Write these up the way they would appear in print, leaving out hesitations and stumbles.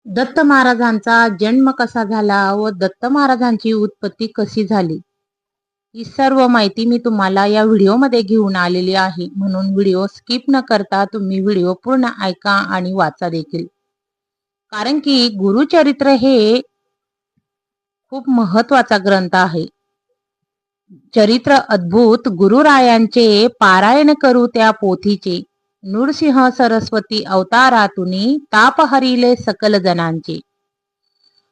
दत्त महाराजांचा जन्म कसा झाला व दत्त महाराजांची उत्पत्ती कशी झाली, ही सर्व माहिती मी तुम्हाला या व्हिडिओमध्ये घेऊन आलेली आहे. म्हणून व्हिडिओ स्किप न करता तुम्ही व्हिडिओ पूर्ण ऐका आणि वाचा देखील. कारण की गुरुचरित्र हे खूप महत्वाचा ग्रंथ आहे. चरित्र अद्भुत गुरुरायांचे पारायण करू त्या पोथीचे. नृसिंह सरस्वती अवतारातुनी ताप हरिले सकल जनांचे.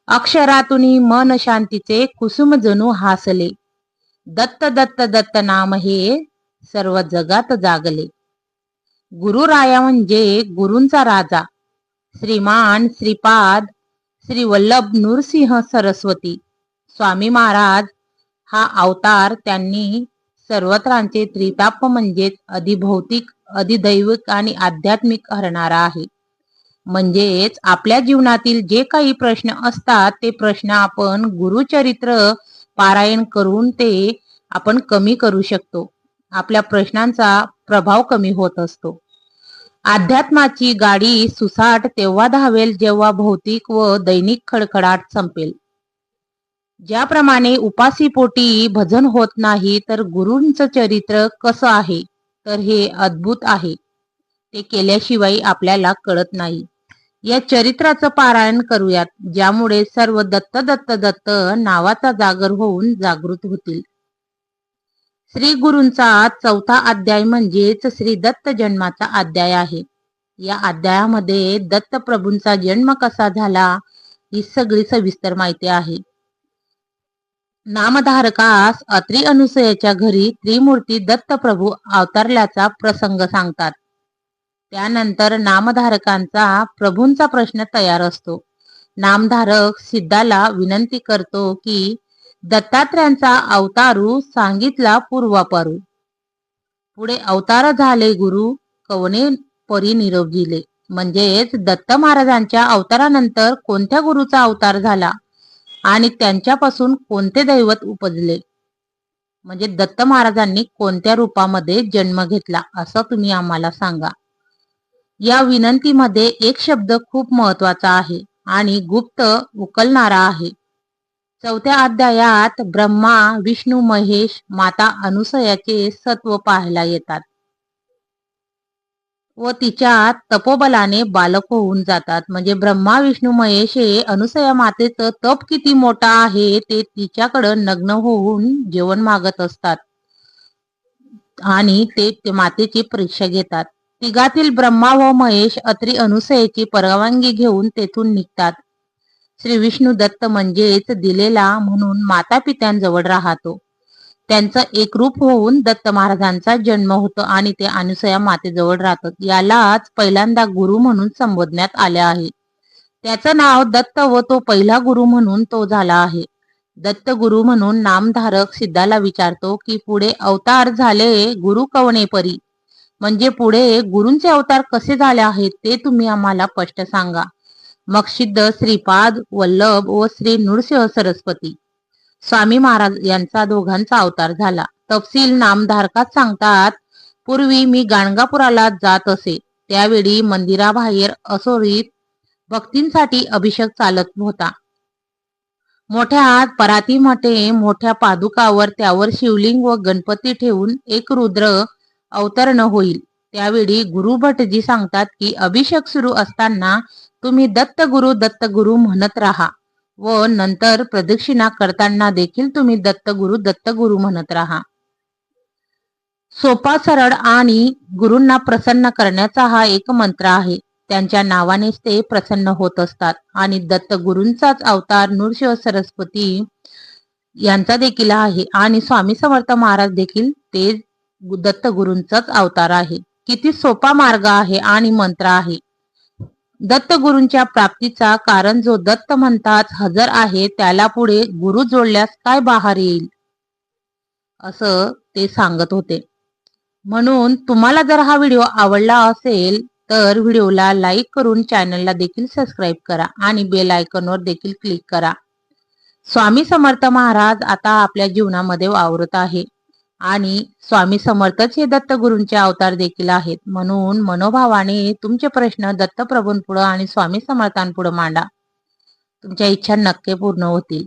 अक्षरातुनी मन शांतीचे कुसुम जणू हासले. दत्त दत्त दत्त नाम हे सर्व जगात जागले. गुरुराया म्हणजे गुरूंचा राजा. श्रीमान श्रीपाद श्री वल्लभ नृसिंह सरस्वती स्वामी महाराज हा अवतार त्यांनी सर्वत्रांचे त्रिताप म्हणजेच अधिभौतिक अधिदैविक आणि आध्यात्मिक हरणारा आहे. म्हणजेच आपल्या जीवनातील जे काही प्रश्न असतात ते प्रश्न आपण गुरुचरित्र पारायण करून ते आपण कमी करू शकतो. आपल्या प्रश्नांचा प्रभाव कमी होत असतो. अध्यात्माची गाडी सुसाट तेव्हा धावेल जेव्हा भौतिक व दैनिक खडखडाट संपेल. ज्याप्रमाणे उपासीपोटी भजन होत नाही तर गुरूंचं चरित्र कसं आहे तर हे अद्भुत आहे. ते केल्याशिवाय आपल्याला कळत नाही. या चरित्राचं पारायण करूयात, ज्यामुळे सर्व दत्त दत्त दत्त नावाचा जागर होऊन जागृत होतील. श्री गुरूंचा 4था अध्याय म्हणजेच श्री दत्त जन्माचा अध्याय आहे. या अध्यायामध्ये दत्त प्रभूंचा जन्म कसा झाला ही सगळी सविस्तर माहिती आहे. नामधारकास अत्रि अनुसयाच्या घरी त्रिमूर्ती दत्त प्रभू अवतरल्याचा प्रसंग सांगतात. त्यानंतर नामधारकांचा प्रभूंचा प्रश्न तयार असतो. नामधारक सिद्धाला विनंती करतो की दत्तात्रयांचा अवतारू सांगितला पूर्वापारू. पुढे अवतार झाले गुरु कवने परी निरोप दिले. म्हणजेच दत्त महाराजांच्या अवतारानंतर कोणत्या गुरुचा अवतार झाला आणि त्यांच्यापासून कोणते दैवत उपजले, म्हणजे दत्त महाराजांनी कोणत्या रूपामध्ये जन्म घेतला असं तुम्ही आम्हाला सांगा. या विनंतीमध्ये एक शब्द खूप महत्वाचा आहे आणि गुप्त उकलणारा आहे. 4थ्या अध्यायात ब्रह्मा विष्णू महेश माता अनुसयाचे सत्व पाहायला येतात व तिच्या तपोबलाने बालक होऊन जातात. म्हणजे ब्रह्मा विष्णू महेश हे अनुसया मातेचं तप किती मोठा आहे ते तिच्याकडं नग्न होऊन जेवण मागत असतात आणि ते मातेची परीक्षा घेतात. तिघातील ब्रह्मा व महेश अत्रि अनुसयेची परवानगी घेऊन तेथून निघतात. श्री विष्णू दत्त म्हणजेच दिलेला म्हणून माता पित्यांजवळ राहतो. त्यांचं एक रूप होऊन दत्त महाराजांचा जन्म होतो आणि ते अनुसया मातेजवळ राहतात. यालाच पहिल्यांदा गुरु म्हणून संबोधण्यात आले आहे. त्याचं नाव दत्त व तो पहिला गुरु म्हणून तो झाला आहे. दत्त गुरु म्हणून नामधारक सिद्धाला विचारतो की पुढे अवतार झाले गुरु कवने परी, म्हणजे पुढे गुरूंचे अवतार कसे झाले आहेत ते तुम्ही आम्हाला स्पष्ट सांगा. मग सिद्ध श्रीपाद वल्लभ व श्री नृसिंह सरस्वती स्वामी महाराज यांचा दोघांचा अवतार झाला. तपशील नामधारकात सांगतात, पूर्वी मी गाणगापुराला जात असे. त्यावेळी मंदिराबाहेर असोरीत भक्तींसाठी अभिषेक चालत होता. मोठ्या परातीमध्ये मोठ्या पादुकावर त्यावर शिवलिंग व गणपती ठेवून एक रुद्र अवतरण होईल. त्यावेळी गुरुभटजी सांगतात की अभिषेक सुरू असताना तुम्ही दत्तगुरु म्हणत राहा व नंतर प्रदक्षिणा करताना देखील तुम्ही दत्तगुरु म्हणत राहा. सोपा सरळ आणि गुरूंना प्रसन्न करण्याचा हा एक मंत्र आहे. त्यांच्या नावानेच ते प्रसन्न होत असतात आणि दत्तगुरूंचाच अवतार नृसिंह सरस्वती यांचा देखील आहे आणि स्वामी समर्थ महाराज देखील ते दत्तगुरूंचाच अवतार आहे. किती सोपा मार्ग आहे आणि मंत्र आहे. दत्तगुरूंच्या प्राप्तीचा कारण जो दत्त म्हणतात हजर आहे त्याला पुढे गुरु जोडल्यास काय बहार येईल असं ते सांगत होते. म्हणून तुम्हाला जर हा व्हिडिओ आवडला असेल तर व्हिडिओला लाईक करून चॅनलला देखील सबस्क्राईब करा आणि बेल आयकॉनवर देखील क्लिक करा. स्वामी समर्थ महाराज आता आपल्या जीवनामध्ये वावरत आहे आणि स्वामी समर्थच हे दत्तगुरूंचे अवतार देखील आहेत. म्हणून मनोभावाने तुमचे प्रश्न दत्तप्रभूंपुढे आणि स्वामी समर्थांपुढे मांडा. तुमच्या इच्छा नक्की पूर्ण होतील.